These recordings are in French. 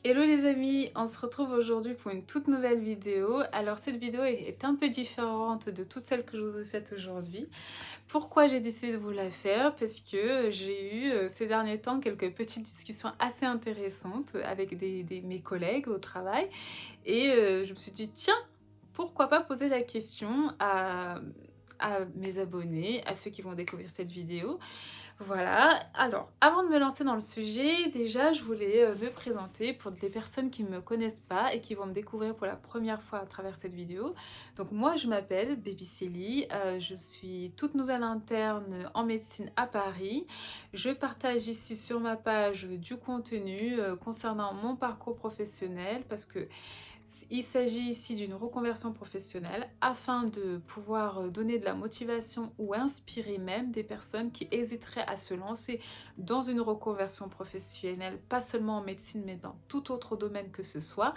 Hello les amis, on se retrouve aujourd'hui pour une toute nouvelle vidéo. Alors cette vidéo est un peu différente de toutes celles que je vous ai faites aujourd'hui. Pourquoi j'ai décidé de vous la faire? Parce que j'ai eu ces derniers temps quelques petites discussions assez intéressantes avec mes collègues au travail. Et je me suis dit, tiens, pourquoi pas poser la question à mes abonnés, à ceux qui vont découvrir cette vidéo. Voilà, alors avant de me lancer dans le sujet, déjà je voulais me présenter pour les personnes qui ne me connaissent pas et qui vont me découvrir pour la première fois à travers cette vidéo. Donc moi je m'appelle Baby Célie, je suis toute nouvelle interne en médecine à Paris. Je partage ici sur ma page du contenu concernant mon parcours professionnel parce que il s'agit ici d'une reconversion professionnelle afin de pouvoir donner de la motivation ou inspirer même des personnes qui hésiteraient à se lancer dans une reconversion professionnelle, pas seulement en médecine mais dans tout autre domaine que ce soit,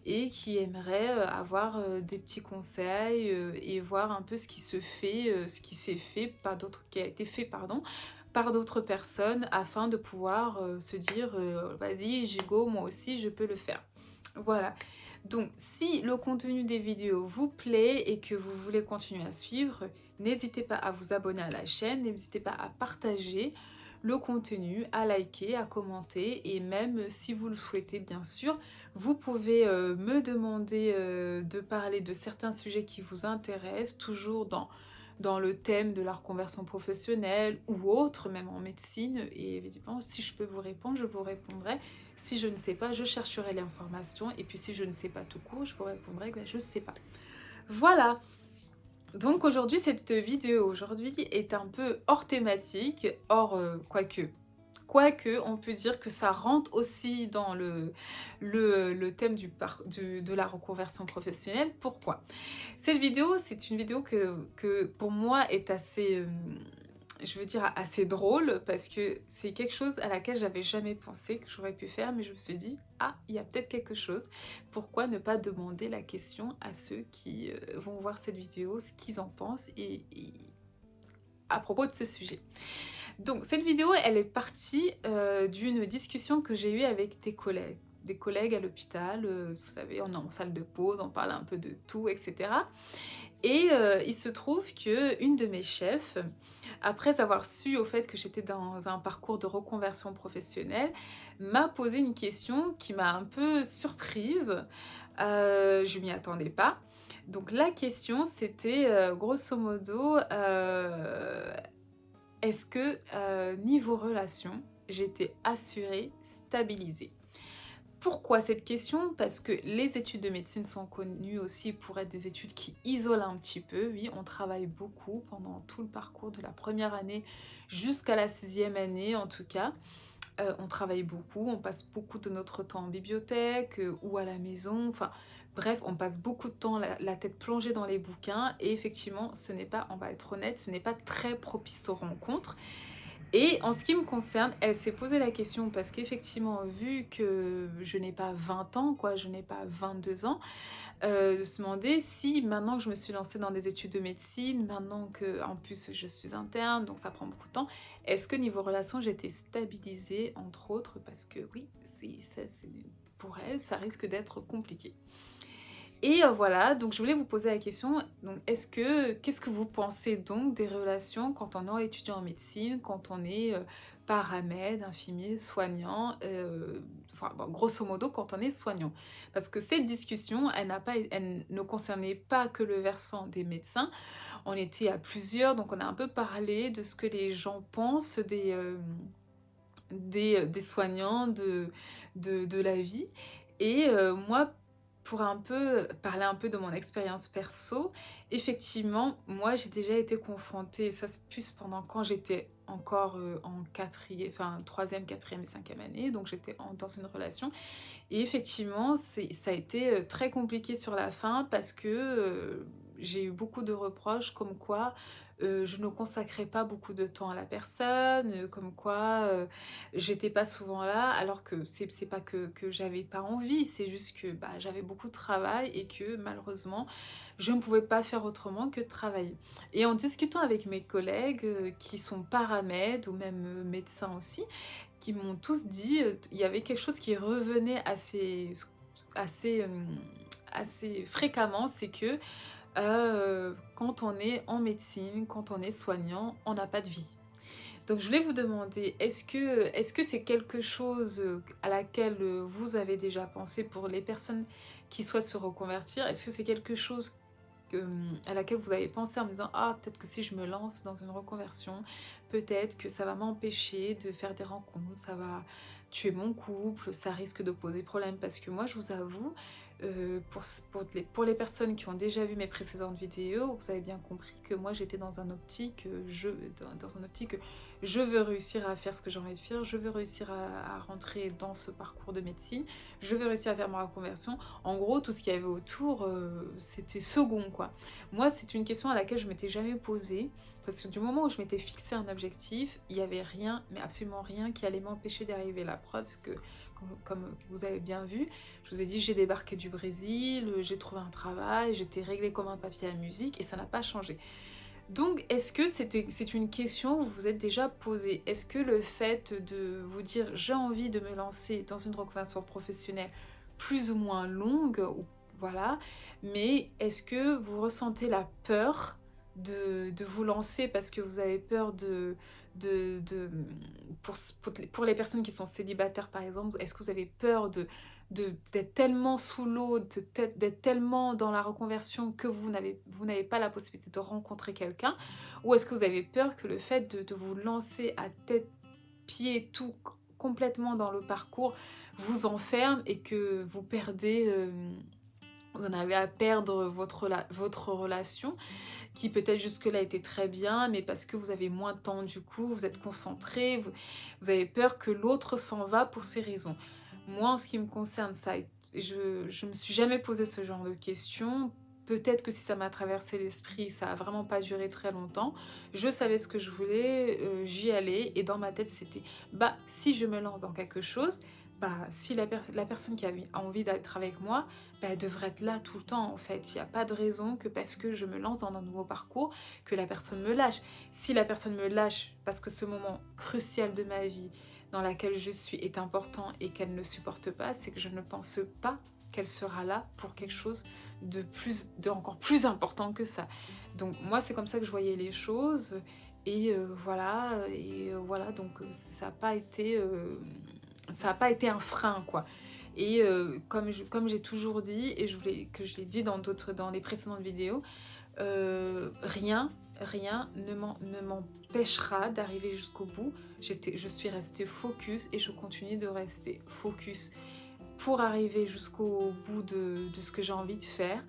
et qui aimeraient avoir des petits conseils et voir un peu ce qui se fait, ce qui s'est fait par d'autres, qui a été fait, pardon, par d'autres personnes afin de pouvoir se dire vas-y, Gigo, moi aussi je peux le faire. Voilà. Donc, si le contenu des vidéos vous plaît et que vous voulez continuer à suivre, n'hésitez pas à vous abonner à la chaîne, n'hésitez pas à partager le contenu, à liker, à commenter et même si vous le souhaitez bien sûr, vous pouvez me demander de parler de certains sujets qui vous intéressent, toujours dans le thème de la reconversion professionnelle ou autre, même en médecine. Et évidemment, si je peux vous répondre, je vous répondrai. Si je ne sais pas, je chercherai l'information. Et puis si je ne sais pas tout court, je vous répondrai que je ne sais pas. Voilà. Donc aujourd'hui, cette vidéo aujourd'hui est un peu hors thématique, quoique, on peut dire que ça rentre aussi dans le thème de la reconversion professionnelle. Pourquoi? Cette vidéo, c'est une vidéo que pour moi est assez, je veux dire, assez drôle parce que c'est quelque chose à laquelle j'avais jamais pensé que j'aurais pu faire, mais je me suis dit, ah, il y a peut-être quelque chose. Pourquoi ne pas demander la question à ceux qui vont voir cette vidéo, ce qu'ils en pensent et à propos de ce sujet. Donc cette vidéo, elle est partie d'une discussion que j'ai eue avec des collègues à l'hôpital, vous savez, on est en salle de pause, on parle un peu de tout, etc. Et il se trouve que une de mes chefs, après avoir su au fait que j'étais dans un parcours de reconversion professionnelle, m'a posé une question qui m'a un peu surprise. Je m'y attendais pas. Donc la question c'était grosso modo, est-ce que niveau relation, j'étais assurée, stabilisée? Pourquoi cette question? Parce que les études de médecine sont connues aussi pour être des études qui isolent un petit peu. Oui, on travaille beaucoup pendant tout le parcours de la première année jusqu'à la sixième année en tout cas. On travaille beaucoup, on passe beaucoup de notre temps en bibliothèque ou à la maison. Enfin, bref, on passe beaucoup de temps la tête plongée dans les bouquins. Et effectivement, ce n'est pas, on va être honnête, ce n'est pas très propice aux rencontres. Et en ce qui me concerne, elle s'est posé la question parce qu'effectivement, vu que je n'ai pas 20 ans, quoi, je n'ai pas 22 ans, de se demander si maintenant que je me suis lancée dans des études de médecine, maintenant que en plus je suis interne, donc ça prend beaucoup de temps, est-ce que niveau relation j'étais stabilisée, entre autres, parce que oui, pour elle, ça risque d'être compliqué. Et voilà, donc je voulais vous poser la question, donc qu'est-ce que vous pensez donc des relations quand on est étudiant en médecine, quand on est paramed, infirmier, soignant, enfin bon, grosso modo quand on est soignant. Parce que cette discussion, elle ne concernait pas que le versant des médecins, on était à plusieurs, donc on a un peu parlé de ce que les gens pensent des soignants, de la vie. Et moi, pour un peu parler un peu de mon expérience perso, effectivement, moi j'ai déjà été confrontée, ça c'est plus pendant quand j'étais encore en quatrième, enfin troisième, quatrième et cinquième année, donc j'étais dans une relation. Et effectivement, ça a été très compliqué sur la fin parce que j'ai eu beaucoup de reproches comme quoi je ne consacrais pas beaucoup de temps à la personne, comme quoi j'étais pas souvent là, alors que c'est pas que j'avais pas envie, c'est juste que bah, j'avais beaucoup de travail et que malheureusement je ne pouvais pas faire autrement que de travailler. Et en discutant avec mes collègues qui sont paramèdes ou même médecins aussi, qui m'ont tous dit, il y avait quelque chose qui revenait assez, assez fréquemment, c'est que quand on est en médecine, quand on est soignant, on n'a pas de vie. Donc je voulais vous demander, est-ce que c'est quelque chose à laquelle vous avez déjà pensé pour les personnes qui souhaitent se reconvertir? Est-ce que c'est quelque chose à laquelle vous avez pensé en me disant: «Ah, peut-être que si je me lance dans une reconversion, peut-être que ça va m'empêcher de faire des rencontres, ça va tuer mon couple, ça risque de poser problème». Parce que moi, je vous avoue, pour les personnes qui ont déjà vu mes précédentes vidéos, vous avez bien compris que moi, j'étais dans un optique, dans un optique, je veux réussir à faire ce que j'ai envie de faire, je veux réussir à rentrer dans ce parcours de médecine, je veux réussir à faire ma reconversion. En gros, tout ce qu'il y avait autour, c'était second, quoi. Moi, c'est une question à laquelle je m'étais jamais posée, parce que du moment où je m'étais fixé un objectif, il y avait rien, mais absolument rien qui allait m'empêcher d'arriver. La preuve, parce que, comme vous avez bien vu, je vous ai dit, j'ai débarqué du Brésil, j'ai trouvé un travail, j'étais réglée comme un papier à musique, et ça n'a pas changé. Donc, est-ce que c'est une question que vous vous êtes déjà posée? Est-ce que le fait de vous dire j'ai envie de me lancer dans une reconversion professionnelle plus ou moins longue, ou voilà, mais est-ce que vous ressentez la peur de vous lancer parce que vous avez peur de pour les personnes qui sont célibataires par exemple, est-ce que vous avez peur d'être tellement sous l'eau, d'être tellement dans la reconversion que vous n'avez pas la possibilité de rencontrer quelqu'un? Ou est-ce que vous avez peur que le fait de vous lancer à tête, pied, tout complètement dans le parcours vous enferme et que vous perdez, vous en avez à perdre votre relation qui peut-être jusque-là était très bien, mais parce que vous avez moins de temps du coup, vous êtes concentré, vous avez peur que l'autre s'en va pour ces raisons. Moi, en ce qui me concerne, je me suis jamais posé ce genre de questions. Peut-être que si ça m'a traversé l'esprit, ça a vraiment pas duré très longtemps. Je savais ce que je voulais, j'y allais, et dans ma tête, c'était, bah, si je me lance dans quelque chose, bah, si la personne qui a envie d'être avec moi, bah, elle devrait être là tout le temps en fait. Il n'y a pas de raison que parce que je me lance dans un nouveau parcours, que la personne me lâche. Si la personne me lâche parce que ce moment crucial de ma vie dans laquelle je suis est important et qu'elle ne supporte pas, c'est que je ne pense pas qu'elle sera là pour quelque chose de encore plus important que ça. Donc moi, c'est comme ça que je voyais les choses, et voilà, donc ça n'a pas été un frein, quoi. Et comme j'ai toujours dit, et je l'ai dit dans les précédentes vidéos, rien ne m'empêchera d'arriver jusqu'au bout. Je suis restée focus et je continue de rester focus pour arriver jusqu'au bout de ce que j'ai envie de faire.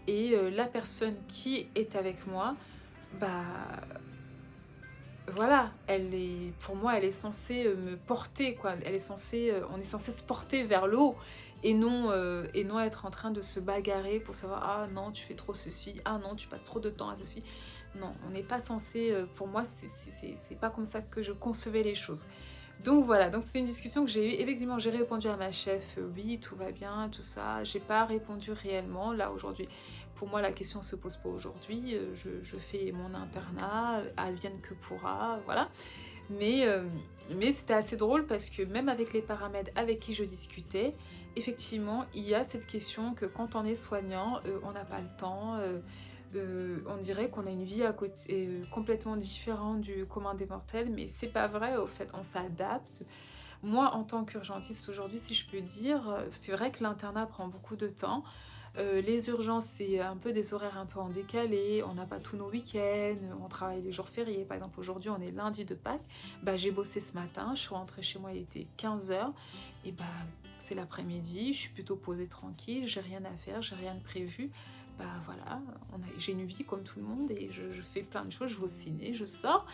Et la personne qui est avec moi, bah voilà, pour moi, elle est censée me porter, quoi. On est censé se porter vers le haut, et non être en train de se bagarrer pour savoir: ah non, tu fais trop ceci, ah non, tu passes trop de temps à ceci. Non, on n'est pas censé. Pour moi, c'est pas comme ça que je concevais les choses. Donc voilà, donc c'est une discussion que j'ai eue. Effectivement, j'ai répondu à ma chef, oui, tout va bien, tout ça. J'ai pas répondu réellement, là, aujourd'hui. Pour moi, la question se pose pas aujourd'hui. Je fais mon internat, advienne que pourra, voilà. Mais c'était assez drôle parce que même avec les paramètres avec qui je discutais, effectivement, il y a cette question que quand on est soignant, on n'a pas le temps. On dirait qu'on a une vie à côté complètement différente du commun des mortels, mais c'est pas vrai, au fait, on s'adapte. Moi, en tant qu'urgentiste aujourd'hui, si je peux dire, c'est vrai que l'internat prend beaucoup de temps. Les urgences, c'est un peu des horaires un peu en décalé, on n'a pas tous nos week-ends, on travaille les jours fériés. Par exemple, aujourd'hui, on est lundi de Pâques, bah, j'ai bossé ce matin, je suis rentrée chez moi, il était 15 h, et bah, c'est l'après-midi, je suis plutôt posée tranquille, j'ai rien à faire, j'ai rien de prévu. Bah voilà, j'ai une vie comme tout le monde et je fais plein de choses, je vais au ciné, je sors.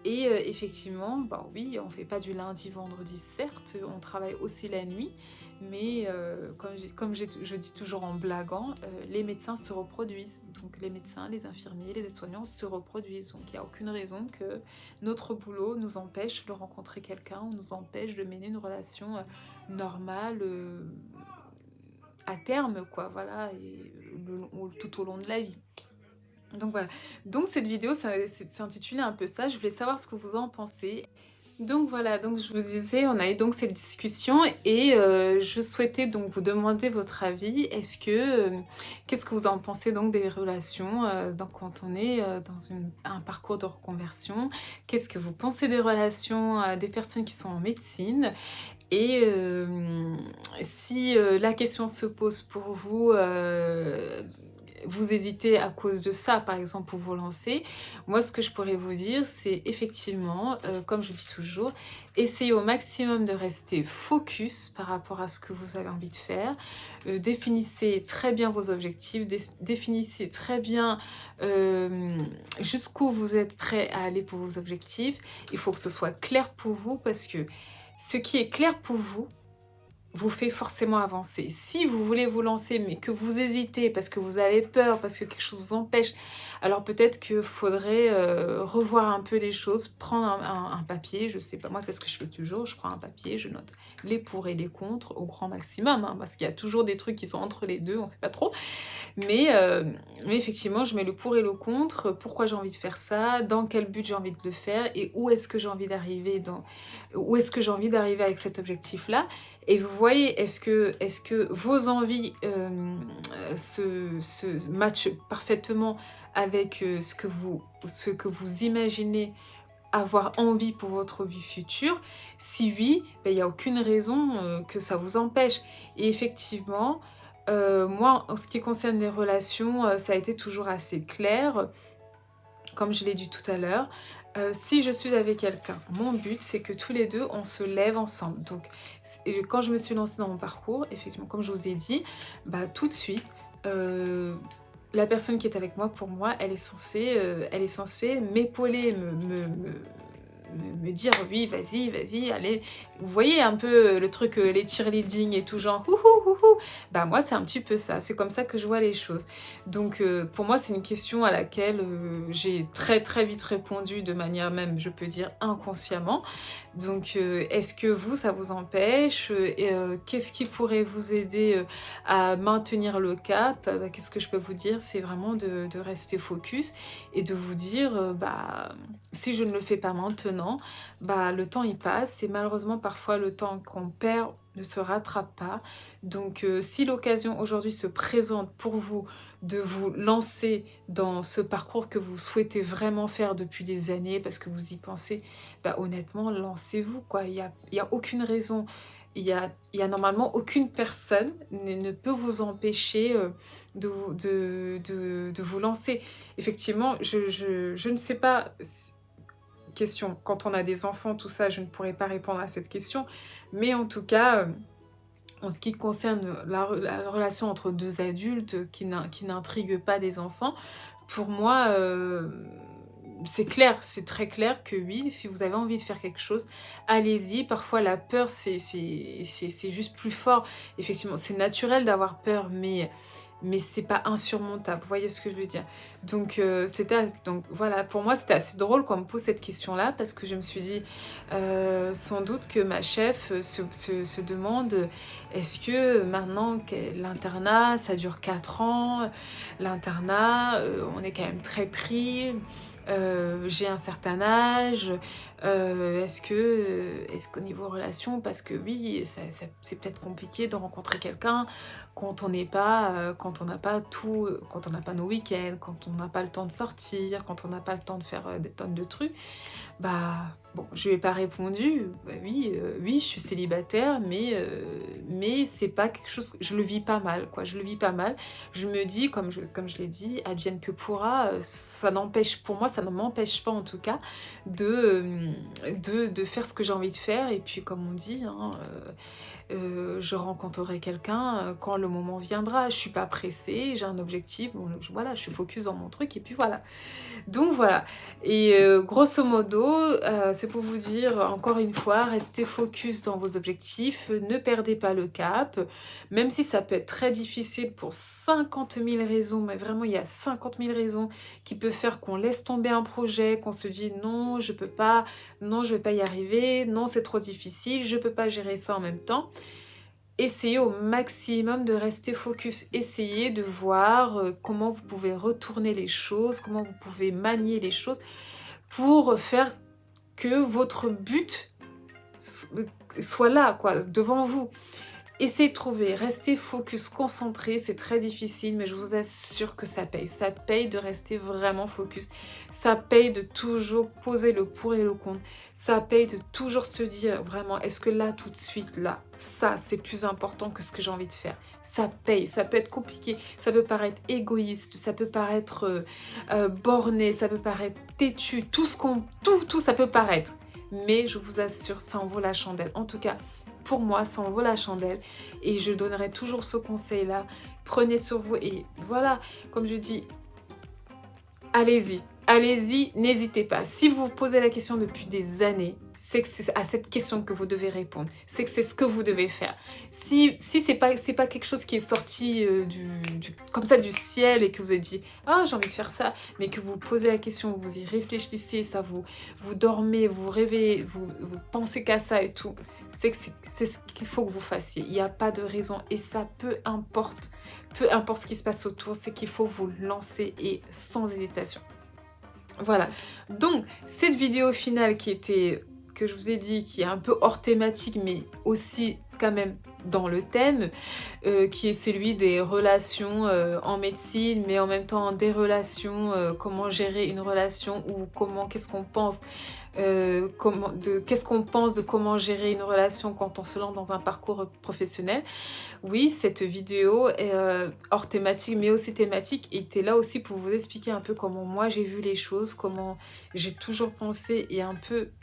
Et effectivement, bah oui, on fait pas du lundi, vendredi, certes, on travaille aussi la nuit, mais je dis toujours en blaguant, les médecins se reproduisent. Donc les médecins, les infirmiers, les aides-soignants se reproduisent. Donc il n'y a aucune raison que notre boulot nous empêche de rencontrer quelqu'un, ou nous empêche de mener une relation normale, à terme, quoi, voilà, et tout au long de la vie. Donc voilà. Donc cette vidéo, c'est intitulé un peu ça. Je voulais savoir ce que vous en pensez. Donc voilà, donc je vous disais, on a eu donc cette discussion et je souhaitais donc vous demander votre avis. Qu'est-ce que vous en pensez donc des relations, donc quand on est, dans un parcours de reconversion? Qu'est-ce que vous pensez des relations, des personnes qui sont en médecine? Et si, la question se pose pour vous, vous hésitez à cause de ça, par exemple, pour vous lancer, moi, ce que je pourrais vous dire, c'est effectivement, comme je dis toujours, essayez au maximum de rester focus par rapport à ce que vous avez envie de faire. Définissez très bien vos objectifs, définissez très bien, jusqu'où vous êtes prêt à aller pour vos objectifs. Il faut que ce soit clair pour vous parce que ce qui est clair pour vous fait forcément avancer. Si vous voulez vous lancer, mais que vous hésitez parce que vous avez peur, parce que quelque chose vous empêche, alors peut-être qu'il faudrait revoir un peu les choses, prendre un papier, je sais pas, moi c'est ce que je fais toujours, je prends un papier, je note les pour et les contre au grand maximum, hein, parce qu'il y a toujours des trucs qui sont entre les deux, on sait pas trop. Mais effectivement, je mets le pour et le contre, pourquoi j'ai envie de faire ça, dans quel but j'ai envie de le faire et où est-ce que j'ai envie d'arriver avec cet objectif-là. Et vous voyez, est-ce que vos envies se matchent parfaitement avec ce que vous imaginez avoir envie pour votre vie future? Si oui, ben, il n'y a aucune raison que ça vous empêche. Et effectivement, moi, en ce qui concerne les relations, ça a été toujours assez clair, comme je l'ai dit tout à l'heure. Si je suis avec quelqu'un, mon but, c'est que tous les deux, on se lève ensemble. Donc, quand je me suis lancée dans mon parcours, effectivement, comme je vous ai dit, bah, tout de suite, euh, la personne qui est avec moi, pour moi, elle est censée m'épauler, me dire oui, vas-y, vas-y, allez. Vous voyez un peu le truc, les cheerleading et tout genre, hou hou hou hou. Bah moi, c'est un petit peu ça. C'est comme ça que je vois les choses. Donc pour moi, c'est une question à laquelle j'ai très très vite répondu de manière même, je peux dire, inconsciemment. Donc est-ce que vous, ça vous empêche? Qu'est-ce qui pourrait vous aider à maintenir le cap? Bah, qu'est-ce que je peux vous dire? C'est vraiment de rester focus et de vous dire, bah, si je ne le fais pas maintenant, bah, le temps il passe et malheureusement parfois le temps qu'on perd ne se rattrape pas. Donc si l'occasion aujourd'hui se présente pour vous de vous lancer dans ce parcours que vous souhaitez vraiment faire depuis des années parce que vous y pensez, bah, honnêtement, lancez-vous, quoi. Il y a aucune raison, il y a normalement aucune personne ne peut vous empêcher de vous lancer. Effectivement, je ne sais pas, question, quand on a des enfants, tout ça, je ne pourrais pas répondre à cette question, mais en tout cas, en ce qui concerne la relation entre deux adultes qui n'intrigue pas des enfants, pour moi, c'est clair, c'est très clair que oui, si vous avez envie de faire quelque chose, allez-y. Parfois, la peur, c'est juste plus fort. Effectivement, c'est naturel d'avoir peur, mais c'est pas insurmontable. Vous voyez ce que je veux dire? Donc, donc voilà, pour moi, c'était assez drôle qu'on me pose cette question-là parce que je me suis dit, sans doute que ma chef se demande, est-ce que maintenant que l'internat, ça dure 4 ans, l'internat, on est quand même très pris, j'ai un certain âge, est-ce qu'au niveau relation, parce que oui, c'est peut-être compliqué de rencontrer quelqu'un quand on n'est pas, quand on n'a pas tout, quand on n'a pas nos week-ends, quand on n'a pas le temps de sortir, quand on n'a pas le temps de faire des tonnes de trucs. Bah, bon, je lui ai pas répondu, bah oui, oui, je suis célibataire, mais c'est pas quelque chose, je le vis pas mal, quoi, je le vis pas mal. Je me dis, comme je l'ai dit, advienne que pourra, ça n'empêche, pour moi, ça ne m'empêche pas en tout cas de faire ce que j'ai envie de faire. Et puis, comme on dit, hein, je rencontrerai quelqu'un quand le moment viendra. Je suis pas pressée, j'ai un objectif, bon, voilà, je suis focus dans mon truc et puis voilà. Donc voilà. Et grosso modo, c'est pour vous dire, encore une fois, restez focus dans vos objectifs, ne perdez pas le cap, même si ça peut être très difficile pour 50 000 raisons, mais vraiment il y a 50 000 raisons qui peuvent faire qu'on laisse tomber un projet, qu'on se dit non, je peux pas, non, je vais pas y arriver, non, c'est trop difficile, je peux pas gérer ça en même temps. Essayez au maximum de rester focus. Essayez de voir comment vous pouvez retourner les choses, comment vous pouvez manier les choses pour faire que votre but soit là, quoi, devant vous. Essayez de trouver, restez focus, concentré, c'est très difficile, mais je vous assure que ça paye. Ça paye de rester vraiment focus. Ça paye de toujours poser le pour et le contre. Ça paye de toujours se dire vraiment, est-ce que là, tout de suite, là, ça, c'est plus important que ce que j'ai envie de faire. Ça paye, ça peut être compliqué, ça peut paraître égoïste, ça peut paraître borné, ça peut paraître têtu, tout, ça peut paraître. Mais je vous assure, ça en vaut la chandelle. En tout cas, pour moi, ça en vaut la chandelle et je donnerai toujours ce conseil-là. Prenez sur vous et voilà, comme je dis, allez-y, allez-y, n'hésitez pas. Si vous vous posez la question depuis des années, c'est que c'est à cette question que vous devez répondre. C'est que c'est ce que vous devez faire. Si c'est pas quelque chose qui est sorti comme ça du ciel et que vous avez dit « Ah, j'ai envie de faire ça », mais que vous posez la question, vous y réfléchissez, ça vous dormez, vous rêvez, vous pensez qu'à ça et tout, c'est que c'est ce qu'il faut que vous fassiez. Il n'y a pas de raison et ça, peu importe ce qui se passe autour, c'est qu'il faut vous lancer et sans hésitation. Voilà, donc cette vidéo finale que je vous ai dit, qui est un peu hors thématique, mais aussi quand même dans le thème, qui est celui des relations en médecine, mais en même temps des relations, comment gérer une relation ou qu'est-ce qu'on pense qu'est-ce qu'on pense de comment gérer une relation quand on se lance dans un parcours professionnel. Oui, cette vidéo est hors thématique, mais aussi thématique, était là aussi pour vous expliquer un peu comment moi j'ai vu les choses, comment j'ai toujours pensé et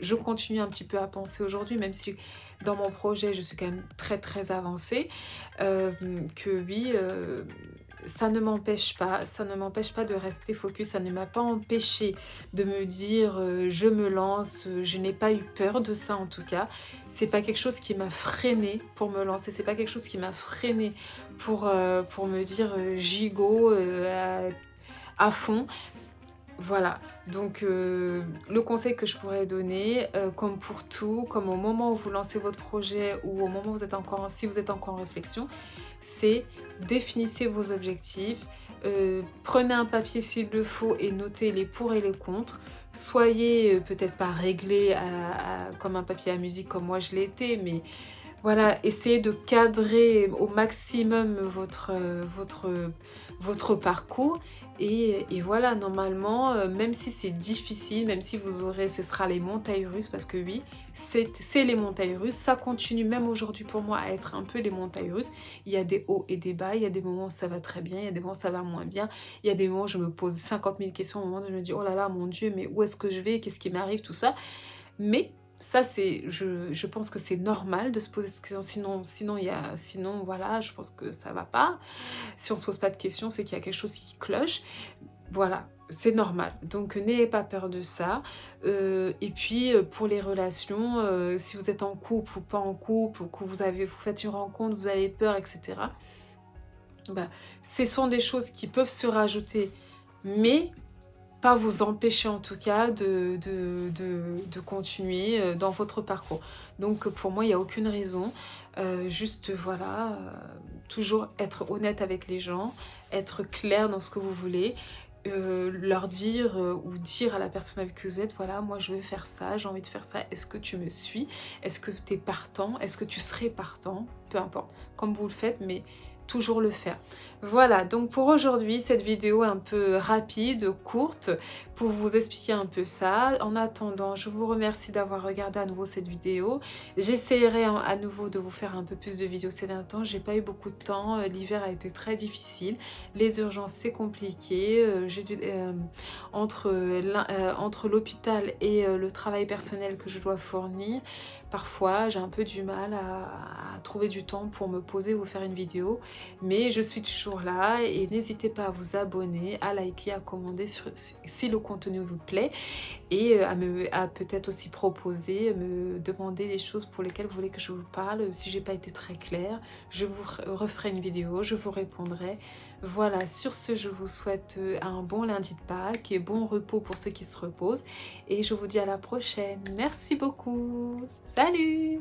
je continue un petit peu à penser aujourd'hui, même si dans mon projet je suis quand même très très avancée, que oui, ça ne m'empêche pas de rester focus, ça ne m'a pas empêché de me dire je me lance, je n'ai pas eu peur de ça en tout cas. C'est pas quelque chose qui m'a freinée pour me lancer, c'est pas quelque chose qui m'a freinée pour me dire gigot à fond. Voilà, donc le conseil que je pourrais donner, comme pour tout, comme au moment où vous lancez votre projet ou au moment où si vous êtes encore en réflexion, c'est définissez vos objectifs, prenez un papier s'il le faut et notez les pour et les contre. Soyez peut-être pas réglé comme un papier à musique comme moi je l'ai été, mais voilà, essayez de cadrer au maximum votre parcours. Et voilà, normalement, même si c'est difficile, même si ce sera les montagnes russes, parce que oui, c'est les montagnes russes, ça continue même aujourd'hui pour moi à être un peu les montagnes russes. Il y a des hauts et des bas, il y a des moments où ça va très bien, il y a des moments où ça va moins bien, il y a des moments où je me pose 50 000 questions, au moment où je me dis « Oh là là, mon Dieu, mais où est-ce que je vais? Qu'est-ce qui m'arrive ?» Tout ça. Mais ça, je pense que c'est normal de se poser cette question, sinon voilà, je pense que ça va pas. Si on se pose pas de questions, c'est qu'il y a quelque chose qui cloche. Voilà, c'est normal. Donc n'ayez pas peur de ça. Et puis pour les relations, si vous êtes en couple ou pas en couple, ou que vous faites une rencontre, vous avez peur, etc. Bah, ce sont des choses qui peuvent se rajouter, mais pas vous empêcher en tout cas de continuer dans votre parcours. Donc pour moi, il n'y a aucune raison. Juste voilà, toujours être honnête avec les gens, être clair dans ce que vous voulez, leur dire ou dire à la personne avec qui vous êtes, voilà, moi je veux faire ça, j'ai envie de faire ça, est-ce que tu me suis? Est-ce que tu es partant? Est-ce que tu serais partant? Peu importe, comme vous le faites, mais toujours le faire. Voilà, donc pour aujourd'hui, cette vidéo un peu rapide, courte, pour vous expliquer un peu ça. En attendant, je vous remercie d'avoir regardé à nouveau cette vidéo. J'essaierai à nouveau de vous faire un peu plus de vidéos ces derniers temps. J'ai pas eu beaucoup de temps, l'hiver a été très difficile. Les urgences, c'est compliqué. Entre l'hôpital et le travail personnel que je dois fournir, parfois j'ai un peu du mal à trouver du temps pour me poser ou faire une vidéo. Mais je suis toujours là et n'hésitez pas à vous abonner, à liker, à commenter si le contenu vous plaît et à peut-être aussi proposer, me demander des choses pour lesquelles vous voulez que je vous parle. Si j'ai pas été très claire, je vous referai une vidéo, je vous répondrai. Voilà, sur ce, je vous souhaite un bon lundi de Pâques et bon repos pour ceux qui se reposent et je vous dis à la prochaine. Merci beaucoup. Salut!